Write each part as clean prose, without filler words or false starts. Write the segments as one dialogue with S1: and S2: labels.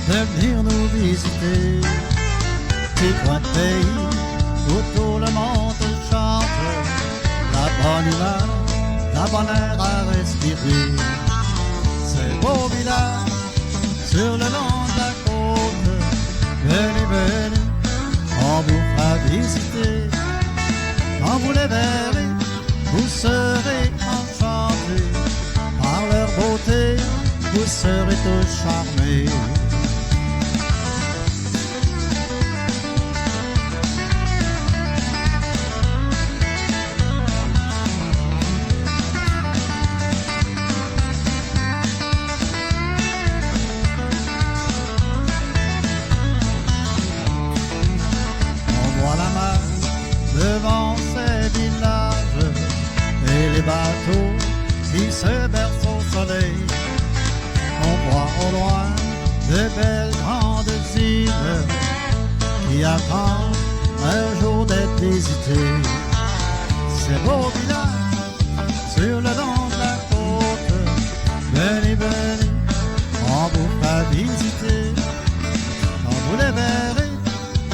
S1: de venir nous visiter. Ces coins de pays où tout le monde chante, la bonne humeur, la bonne air à respirer. Ces beaux villages sur le long de la côte, venez, venez, on vous fera visiter. Quand vous les verrez, vous serez enchantés. Par leur beauté, vous serez tous charmés. Devant ces villages et les bateaux qui se bercent au soleil, on voit au loin de belles grandes îles qui attendent un jour d'être visitées. Ces beaux villages sur le long de la côte, venez, venez, on vous fera visiter. Quand vous les verrez,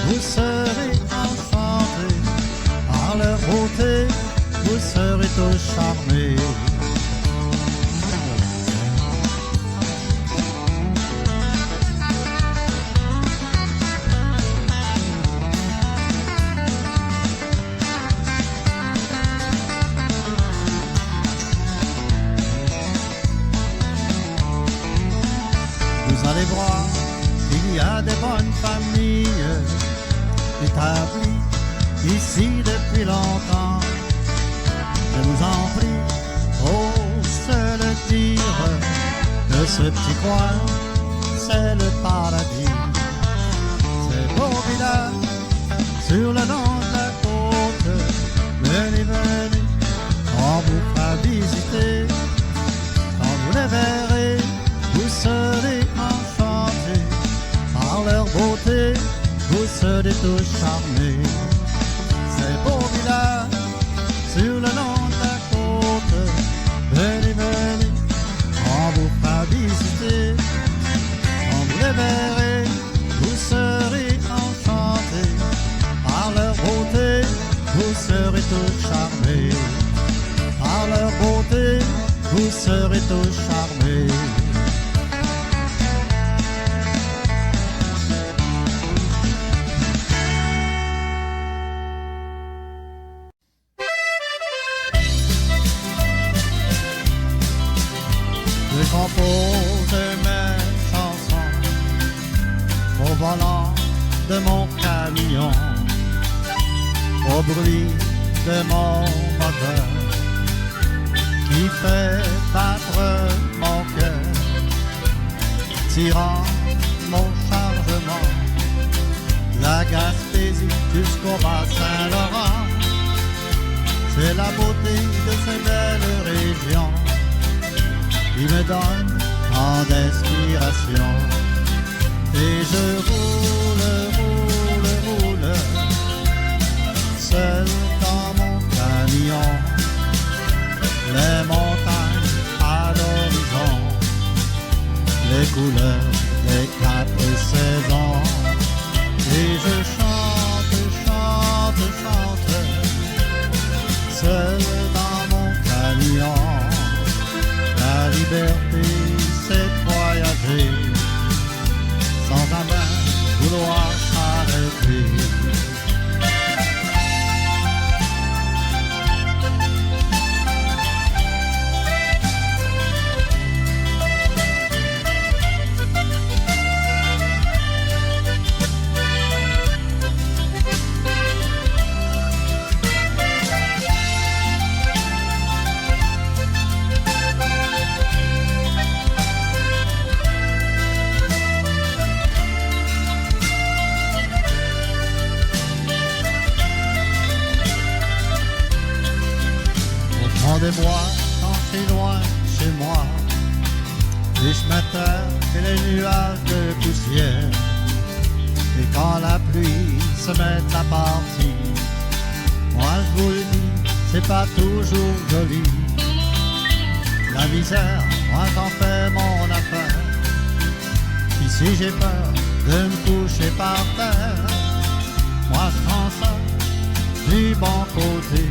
S1: vous serez enchantés. Par leur beauté, vous serez tous charmés. Vous allez voir, il y a des bonnes familles établies ici depuis longtemps. Je vous en prie, ose le dire, que ce petit coin, c'est le paradis. Ces beaux villages sur le long de la côte, venez, venez, on vous fera visiter. Quand vous les verrez, vous serez enchantés. Par leur beauté, vous serez tous charmés. Ces beaux villages sur le long de la côte, venez, venez, on vous fera visiter. Quand vous les verrez, vous serez enchantés. Par leur beauté, vous serez tous charmés. Par leur beauté, vous serez tous charmés. Je compose mes chansons au volant de mon camion, au bruit de mon moteur qui fait battre mon cœur, tirant mon chargement, la Gaspésie jusqu'au Bas-Saint-Laurent. C'est la beauté de cette belle région qui me donne tant d'inspiration. Et je roule, roule, roule, seul dans mon camion. Les montagnes à l'horizon, les couleurs des 4 saisons. Et je chante, chante, chante, seul dans mon camion. La liberté, c'est de voyager sans jamais vouloir s'arrêter. Des bois quand c'est loin chez moi, les chemins et les nuages de poussière. Et quand la pluie se met à partir, moi je vous le dis, c'est pas toujours joli. La misère, moi j'en fais mon affaire. Qui Si j'ai peur de me coucher par terre, moi je prends ça du bon côté.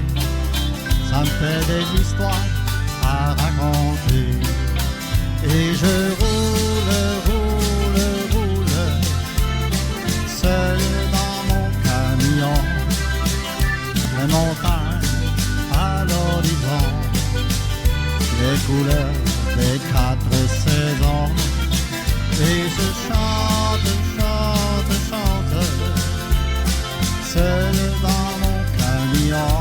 S1: Ça me fait des histoires à raconter. Et je roule, roule, roule, seul dans mon camion. Les montagnes à l'horizon, les couleurs des 4 saisons. Et je chante, chante, chante, seul dans mon camion.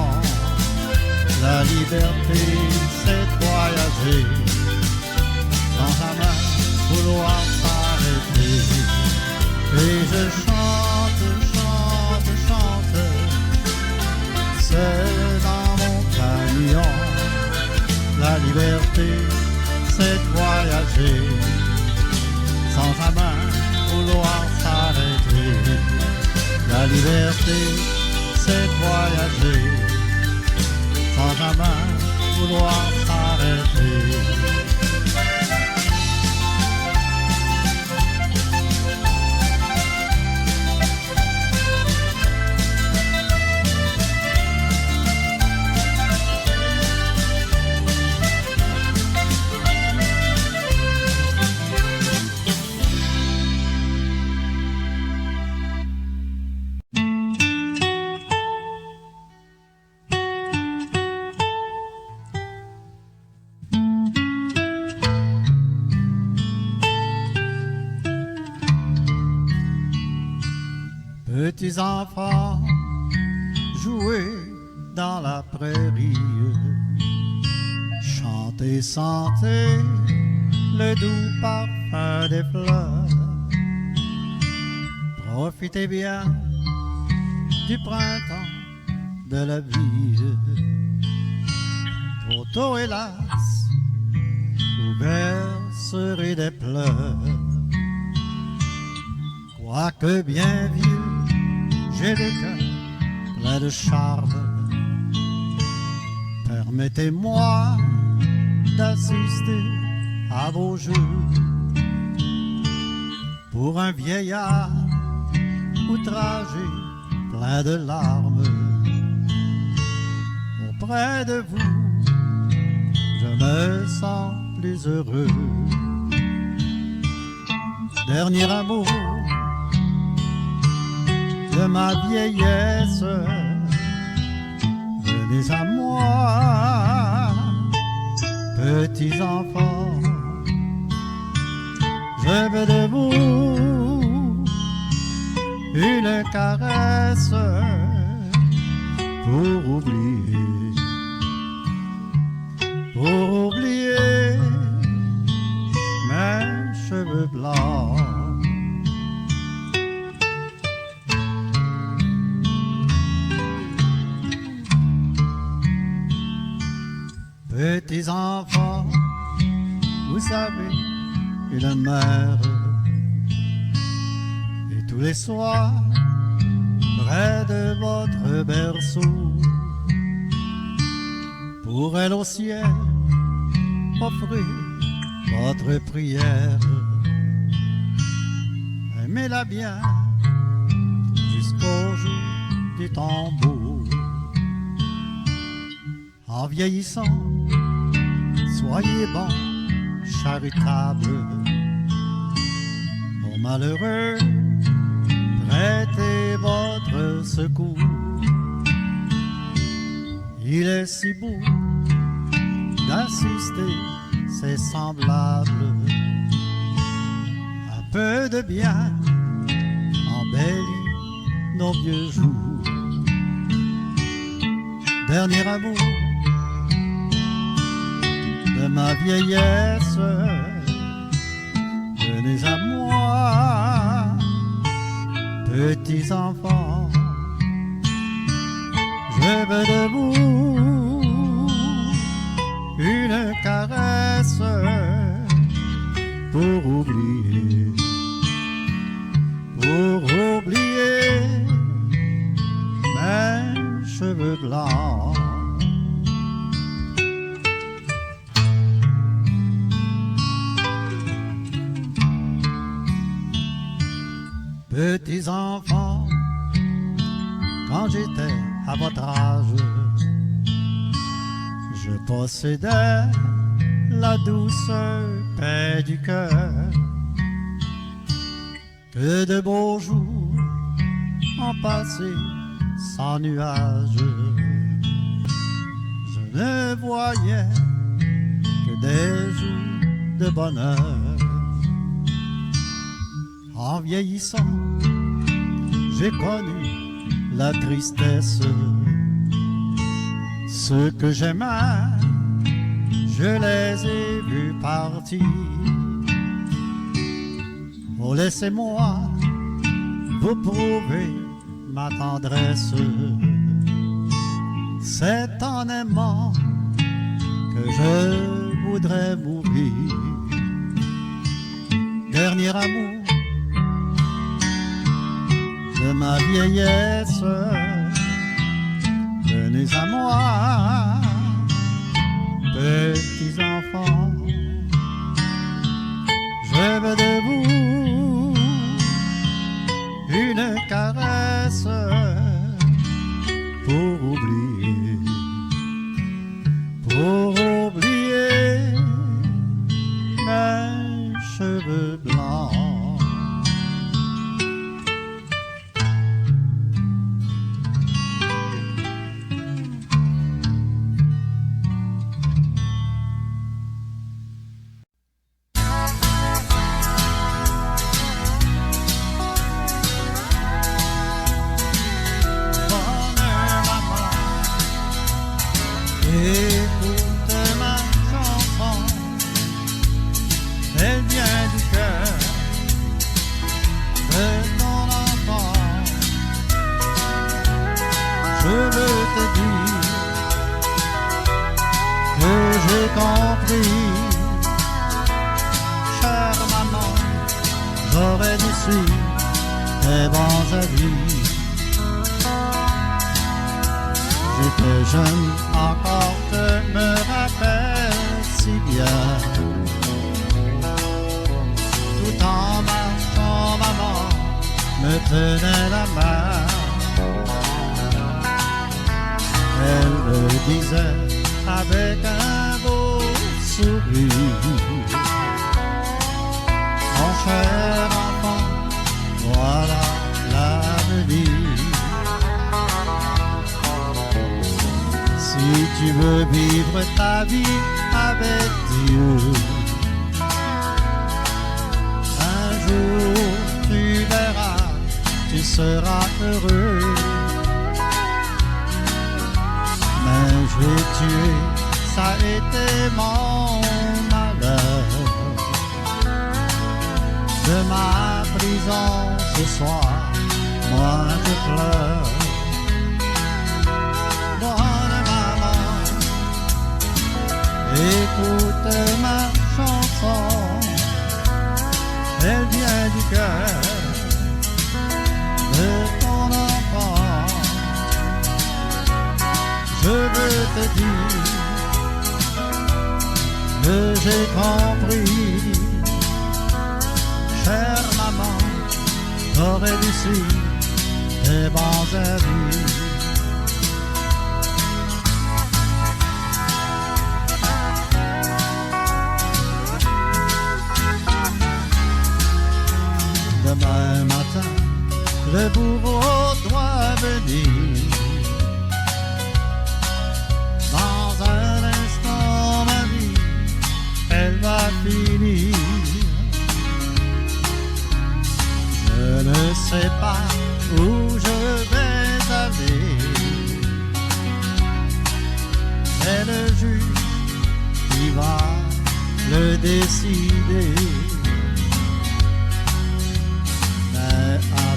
S1: La liberté, c'est de voyager, sans jamais vouloir s'arrêter. Et je chante, chante, chante, seul dans mon camion. La liberté, c'est de voyager, sans jamais vouloir s'arrêter. La liberté, c'est de voyager, sans jamais vouloir s'arrêter. Petits enfants, jouez dans la prairie, chantez, sentez le doux parfum des fleurs. Profitez bien du printemps de la vie. Trop tôt, hélas, vous verserez des pleurs. Quoique bien vieux, j'ai le cœur plein de charme. Permettez-moi d'assister à vos jeux. Pour un vieillard outragé, plein de larmes, auprès de vous, je me sens plus heureux. Dernier amour de ma vieillesse, venez à moi, petits enfants, je veux de vous une caresse pour oublier mes cheveux blancs. Petits enfants, vous savez, une mère, et tous les soirs, près de votre berceau, pour elle au ciel, offrez votre prière. Aimez-la bien jusqu'au jour du tombeau. En vieillissant, soyez bons, charitables, aux malheureux, prêtez votre secours. Il est si beau d'assister ses semblables. Un peu de bien embellit nos vieux jours. Dernier amour de ma vieillesse, venez à moi, petits enfants, je veux de vous une caresse pour oublier mes cheveux blancs. Petits enfants, quand j'étais à votre âge, je possédais la douce paix du cœur. Que de beaux jours ont passé sans nuages. Je ne voyais que des jours de bonheur. En vieillissant, j'ai connu la tristesse. Ceux que j'aimais, je les ai vus partir. Oh, laissez-moi vous prouver ma tendresse. C'est en aimant que je voudrais mourir. Dernier amour de ma vieillesse, venez à moi, petits enfants. Je veux de vous une caresse pour oublier mes cheveux blancs. Écoute ma chanson, elle vient du cœur de ton enfant. Je veux te dire que j'ai compris, chère maman, j'aurais dû suivre tes bons avis. J'étais jeune, encore je me rappelle si bien. Tout en marchant, maman me tenait la main. Elle me disait avec un beau sourire: mon cher enfant, voilà l'avenir. Si tu veux vivre ta vie avec Dieu, un jour tu verras, tu seras heureux. Mais j'ai tué, ça a été mon malheur. De ma prison ce soir, moi je pleure. Écoute ma chanson, elle vient du cœur de ton enfant. Je veux te dire que j'ai compris, chère maman, j'aurais dû suivre tes bons avis. Demain matin, le bourreau doit venir. Dans un instant, ma vie, elle va finir. Je ne sais pas où je vais aller. C'est le juge qui va le décider.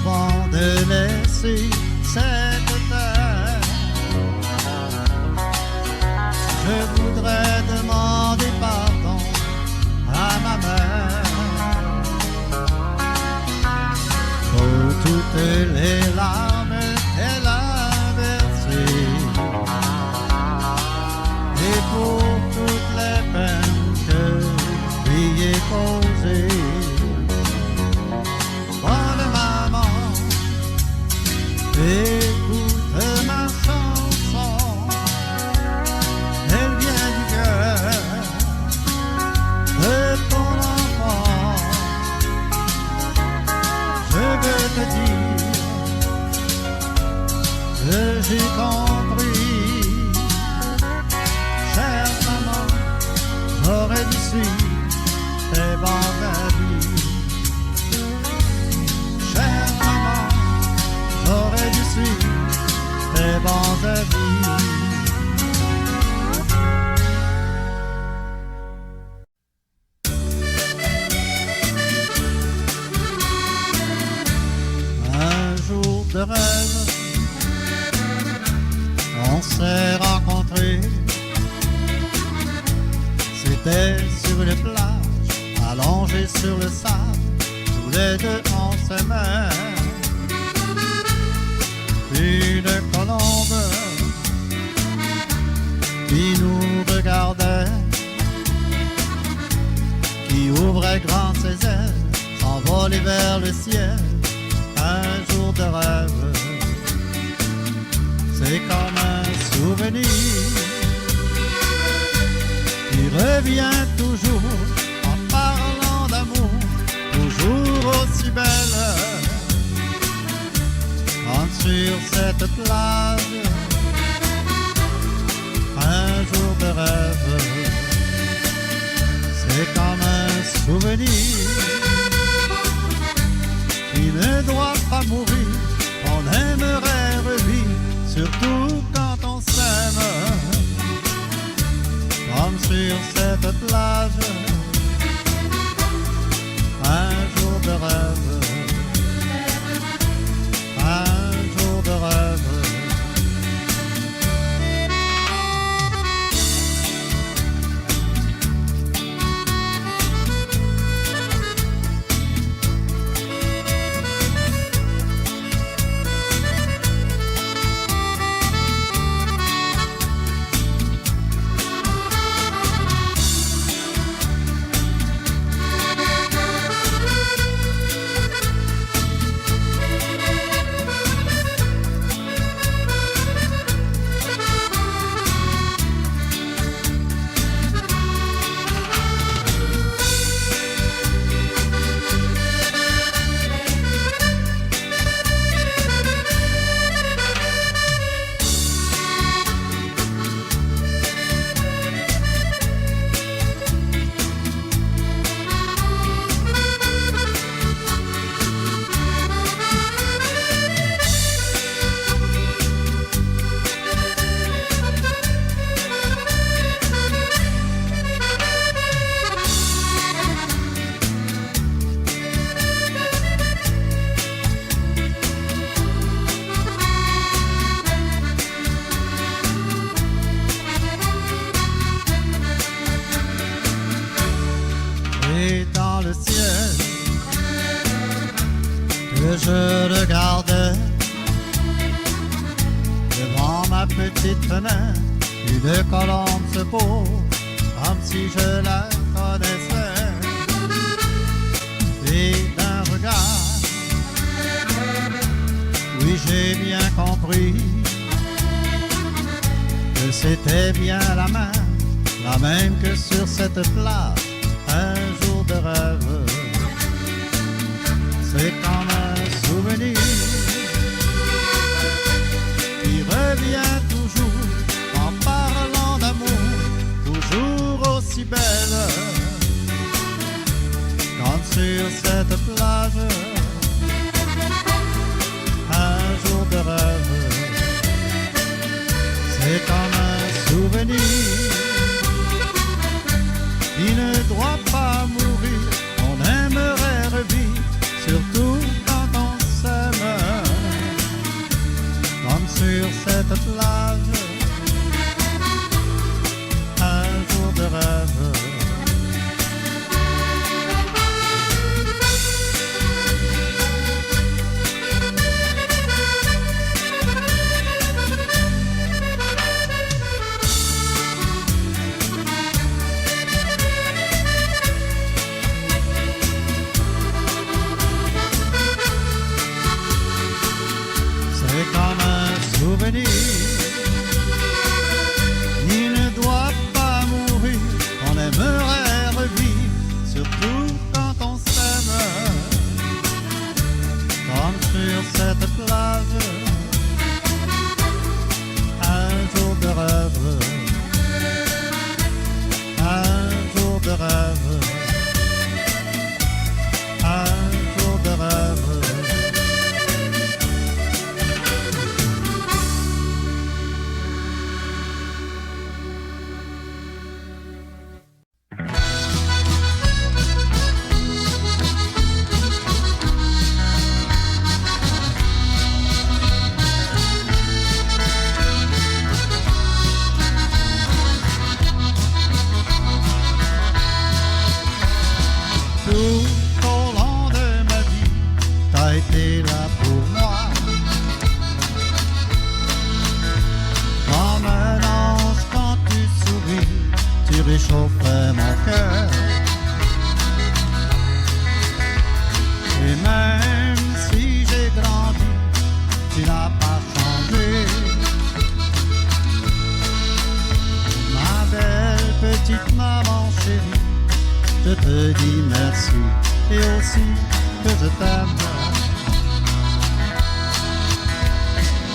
S1: Avant de laisser cette terre, je voudrais demander pardon à ma mère pour toutes les larmes qu'elle a versées et pour toutes les peines que lui ai causées. j'ai compris. Chère maman, j'aurais dû suivre tes bons avis. Chère maman, j'aurais dû suivre tes bons avis. De rêve, on s'est rencontrés. C'était sur une plage, allongés sur le sable, tous les deux on s'aimait. Une colombe qui nous regardait, qui ouvrait grand ses ailes, s'envolait vers le ciel. Un jour de rêve, c'est comme un souvenir qui revient toujours en parlant d'amour, toujours aussi belle. Quand sur cette plage, un jour de rêve, c'est comme un souvenir qui ne doit pas mourir, on aimerait revivre, surtout quand on s'aime. Comme sur cette plage, un jour de rêve, un jour de rêve. Dans le ciel que je regardais, devant ma petite fenêtre, une colombe se pose comme si je la connaissais. Et d'un regard, oui j'ai bien compris que c'était bien la même que sur cette plage. Un jour de rêve, c'est comme un souvenir qui revient toujours en parlant d'amour, toujours aussi belle. Comme sur cette plage, un jour de rêve, c'est comme un souvenir qui ne doit pas mourir, on aimerait revivre, surtout quand on s'aime. Comme sur cette plage, un jour de rêve. Souvenir, il ne doit pas mourir, on aimerait revivre, surtout quand on s'aime. Comme sur cette plage, réchauffait mon cœur. Et même si j'ai grandi, tu n'as pas changé. Ma belle petite maman chérie, je te dis merci et aussi que je t'aime.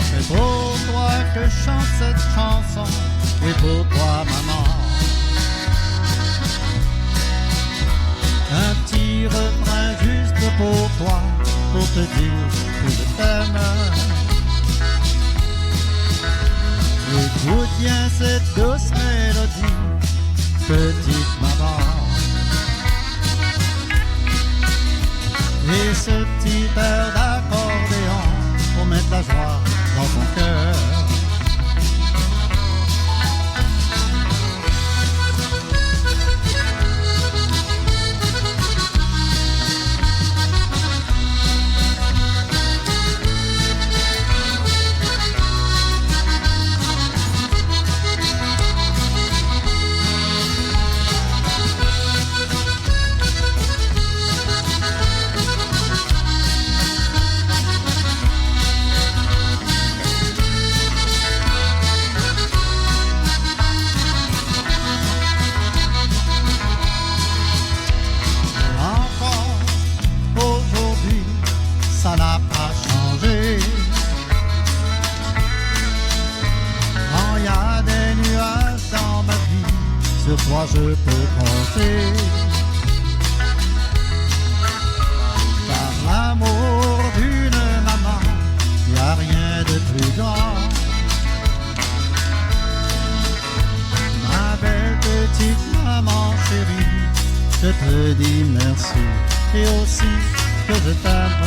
S1: C'est pour toi que je chante cette chanson, oui pour toi maman. Un petit refrain juste pour toi, pour te dire que je t'aime. Écoute bien cette douce mélodie, petite maman. Et ce petit air d'accordéon pour mettre la joie dans ton cœur. Ça n'a pas changé. Quand il y a des nuages dans ma vie, sur toi je peux compter. Par l'amour d'une maman, il n'y a rien de plus grand. Ma belle petite maman chérie, je te dis merci et aussi que je t'aime.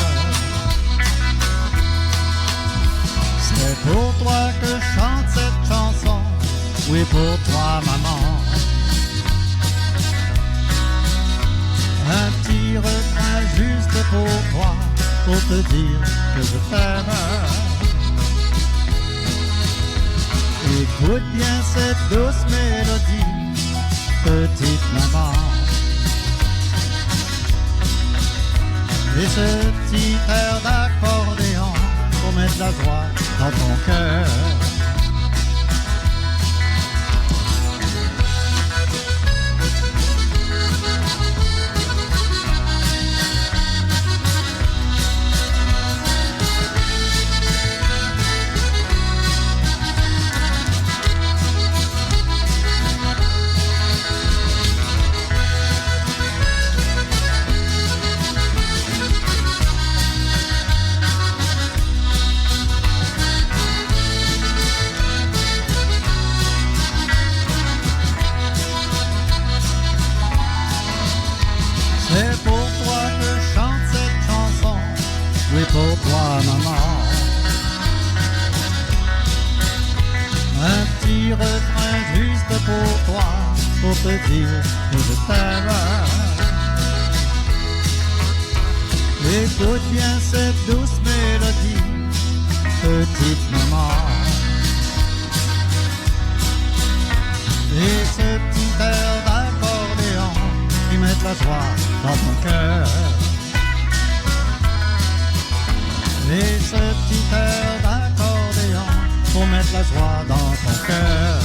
S1: C'est pour toi que je chante cette chanson, oui pour toi maman. Un petit refrain juste pour toi, pour te dire que je t'aime. Écoute bien cette douce mélodie, petite maman. Et ce petit air d'accordéon pour mettre la joie dans ton cœur. C'est pour toi que je chante cette chanson, oui pour toi maman. Un petit refrain juste pour toi, pour te dire que je t'aime. Écoute bien cette douce mélodie, petite maman. Et ce petit air d'accordéon qui met la joie dans ton cœur. Et ce petit air d'accordéon pour mettre la joie dans ton cœur.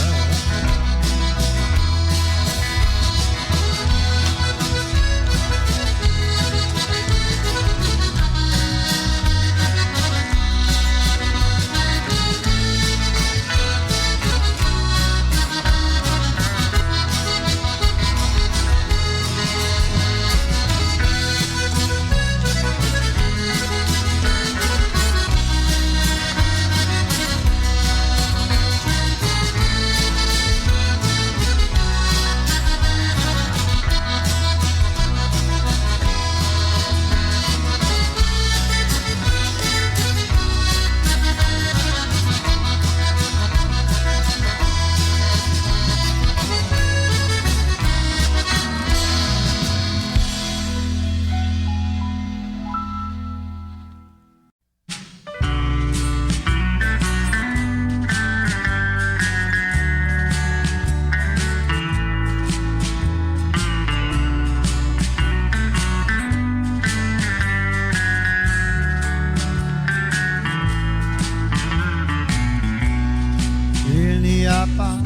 S1: n'y a pas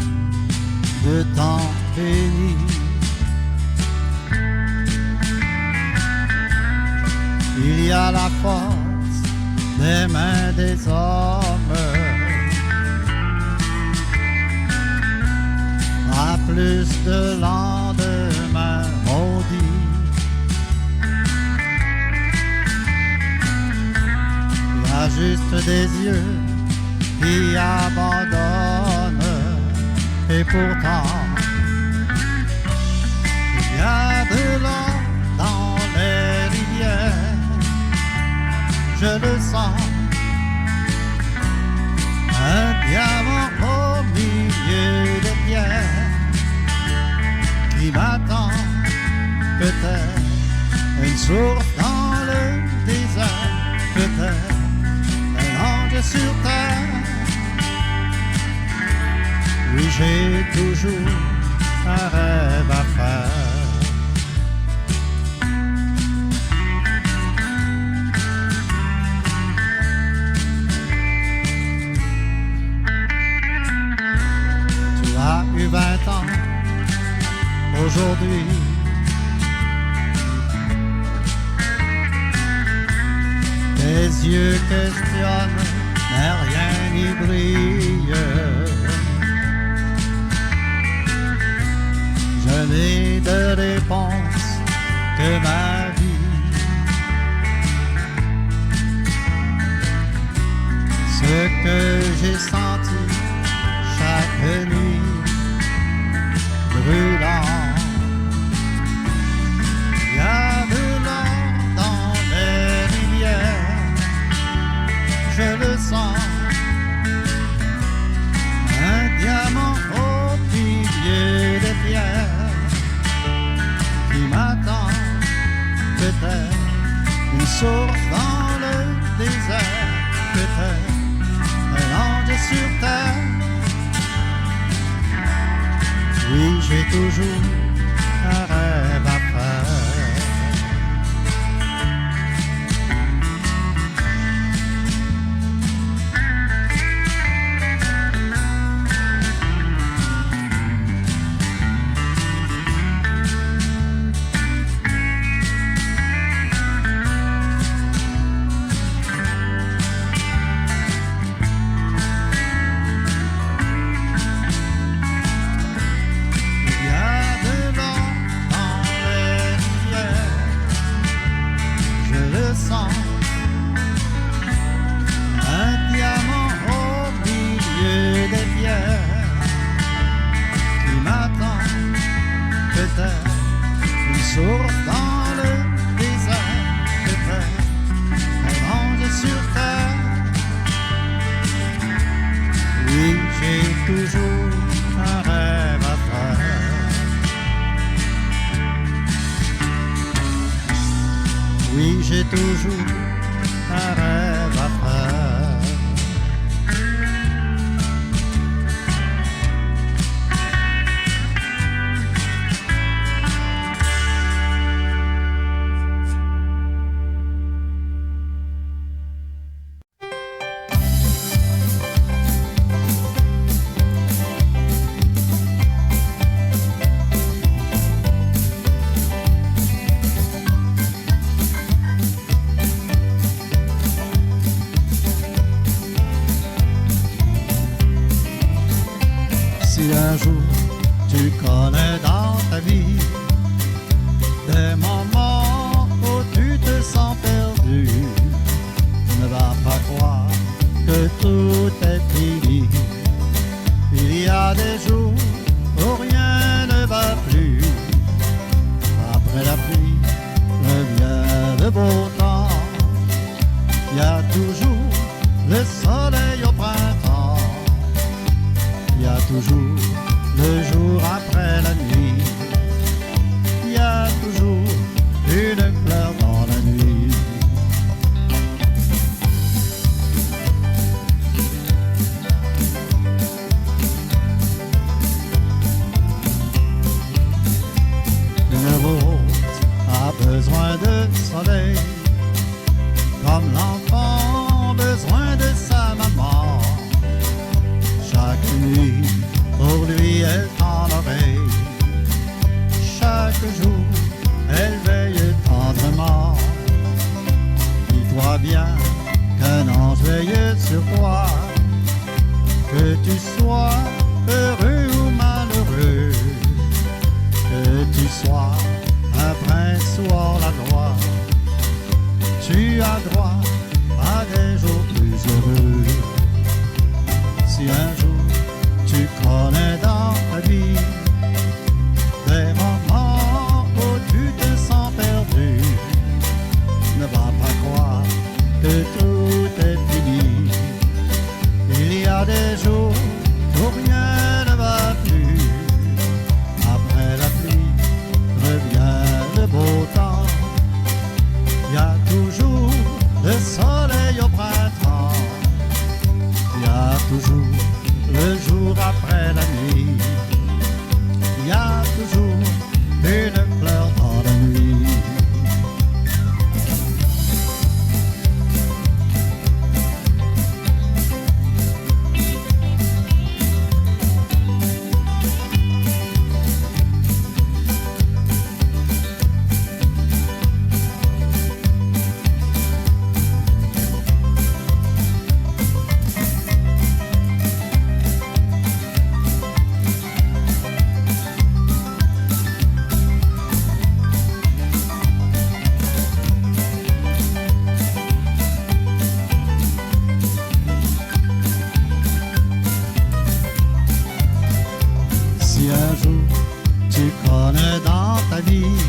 S1: de temps béni. Il y a la force des mains des hommes à plus de lendemain maudit. Il y a juste des yeux qui abandonnent et pourtant il y a de l'eau dans les rivières, je le sens, un diamant au milieu des pierres qui m'attend, peut-être une source dans le désert, peut-être un ange sur terre. Oui, j'ai toujours un rêve à faire. Tu as eu 20 ans aujourd'hui. Tes yeux questionnent, mais rien n'y brille. Je n'ai de réponse que ma vie. Ce que j'ai senti chaque nuit brûlant. Il y a de l'eau dans les rivières, je le sens, un diamant au milieu des pierres qui m'attend, peut-être une source dans le désert, peut-être un ange sur terre. Oui, j'ai toujours un rêve à faire. Un diamant au milieu des pierres qui m'attend, peut-être une source dans le désert, peut-être un ange sur terre. Oui, j'ai toujours un rêve à faire. Oui, j'ai toujours un rêve à faire. Si un jour tu connais dans ta vie des moments où tu te sens perdu, ne va pas croire que tout est fini. Il y a des jours où rien ne va plus. Après la pluie revient le beau temps. Il y a toujours le soleil au printemps. Il y a toujours le jour après la nuit. Il y a toujours une fleur dans la nuit. Une rose a besoin de soleil, comme l'enfant a besoin de sa maman. Chaque nuit, tu sois heureux ou malheureux, que tu sois un prince ou hors-la-loi, tu as droit à des jours plus heureux. Si un jour tu connais dans ta vie des moments où tu te sens perdu, ne va pas croire que tout est fini. Il y a des jours où rien ne va plus. Après la pluie revient le beau temps. Il y a toujours le soleil au printemps. Il y a toujours le jour après la nuit. Il y a toujours une fleur dans la nuit. Si un jour tu connais dans ta vie